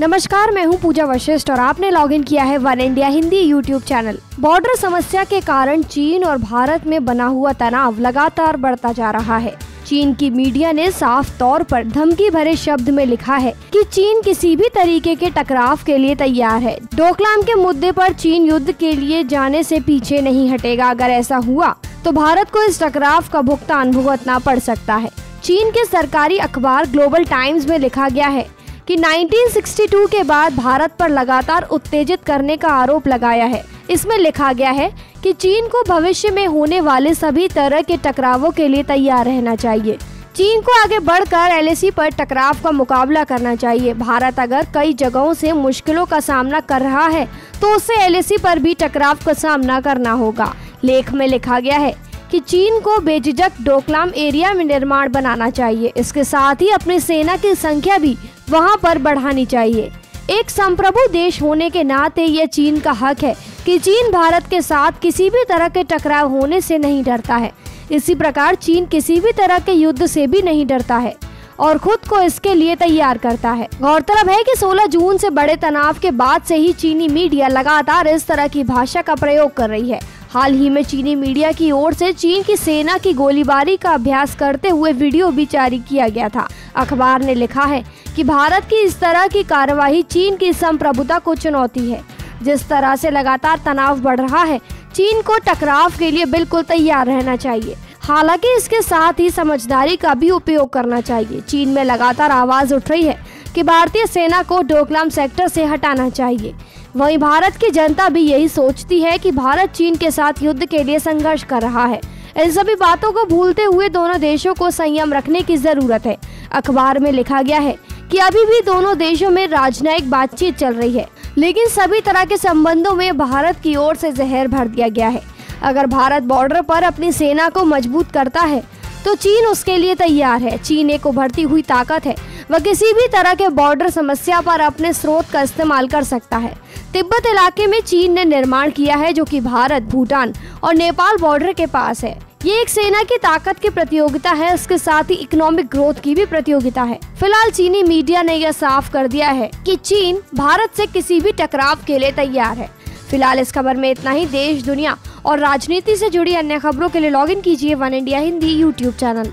नमस्कार, मैं हूं पूजा वशिष्ठ और आपने लॉगिन किया है one India Hindi YouTube channel. Border समस्या के कारण चीन और भारत में बना हुआ तनाव लगातार बढ़ता जा रहा है। चीन की मीडिया ने साफ तौर पर धमकी भरे शब्द में लिखा है कि चीन किसी भी तरीके के टकराव के लिए तैयार है। डोकलाम के मुद्दे पर चीन युद्ध के लिए जाने से पीछे नहीं हटेगा। अगर ऐसा हुआ तो भारत को इस टकराव का भुगतान भुगतना पड़ सकता है। चीन के सरकारी अखबार ग्लोबल टाइम्स में लिखा गया है कि 1962 के बाद भारत पर लगातार उत्तेजित करने का आरोप लगाया है। इसमें लिखा गया है कि चीन को भविष्य में होने वाले सभी तरह के टकरावों के लिए तैयार रहना चाहिए। चीन को आगे बढ़कर LAC पर टकराव का मुकाबला करना चाहिए। भारत अगर कई जगहों से मुश्किलों का सामना कर रहा है तो उसे LAC पर भी टकराव का सामना करना होगा। लेख में लिखा गया है कि चीन को बेझिझक डोकलाम एरिया में निर्माण बनाना चाहिए। इसके साथ ही अपनी सेना की संख्या भी वहां पर बढ़ानी चाहिए। एक संप्रभु देश होने के नाते यह चीन का हक है कि चीन भारत के साथ किसी भी तरह के टकराव होने से नहीं डरता है। इसी प्रकार चीन किसी भी तरह के युद्ध से भी नहीं डरता है और खुद को इसके लिए तैयार करता है। गौरतलब है कि 16 जून से बड़े तनाव के बाद से ही चीनी मीडिया लगातार इस तरह की भाषा का प्रयोग कर रही है। हाल ही में चीनी मीडिया की ओर से चीन की सेना की गोलीबारी का अभ्यास करते हुए वीडियो भी जारी किया गया था। अखबार ने लिखा है कि भारत की इस तरह की कार्यवाही चीन की संप्रभुता को चुनौती है। जिस तरह से लगातार तनाव बढ़ रहा है, चीन को टकराव के लिए बिल्कुल तैयार रहना चाहिए। हालांकि इसके साथ ही समझदारी का भी उपयोग करना चाहिए। चीन में लगातार आवाज उठ रही है कि भारतीय सेना को डोकलाम सेक्टर से हटाना चाहिए। वहीं भारत की जनता भी यही सोचती है कि भारत चीन के साथ युद्ध के लिए संघर्ष कर रहा है। इन सभी बातों को भूलते हुए दोनों देशों को संयम रखने की जरूरत है। अखबार में लिखा गया है कि अभी भी दोनों देशों में राजनयिक बातचीत चल रही है, लेकिन सभी तरह के संबंधों में भारत की ओर से जहर भर दिया गया है। अगर भारत बॉर्डर पर अपनी सेना को मजबूत करता है तो चीन उसके लिए तैयार है। चीन एक उभरती हुई ताकत है। वह किसी भी तरह के बॉर्डर समस्या पर अपने स्रोत का इस्तेमाल कर सकता है। तिब्बत इलाके में चीन ने निर्माण किया है, जो कि भारत, भूटान और नेपाल बॉर्डर के पास है। ये एक सेना की ताकत की प्रतियोगिता है, इसके साथ ही इकोनॉमिक ग्रोथ की भी प्रतियोगिता है। फिलहाल चीनी मीडिया ने यह साफ कर दिया है कि चीन भारत से किसी भी टकराव के लिए तैयार है। फिलहाल इस खबर में इतना ही। देश, दुनिया और राजनीति से जुड़ी अन्य खबरों के लिए लॉगिन कीजिए one India Hindi YouTube channel.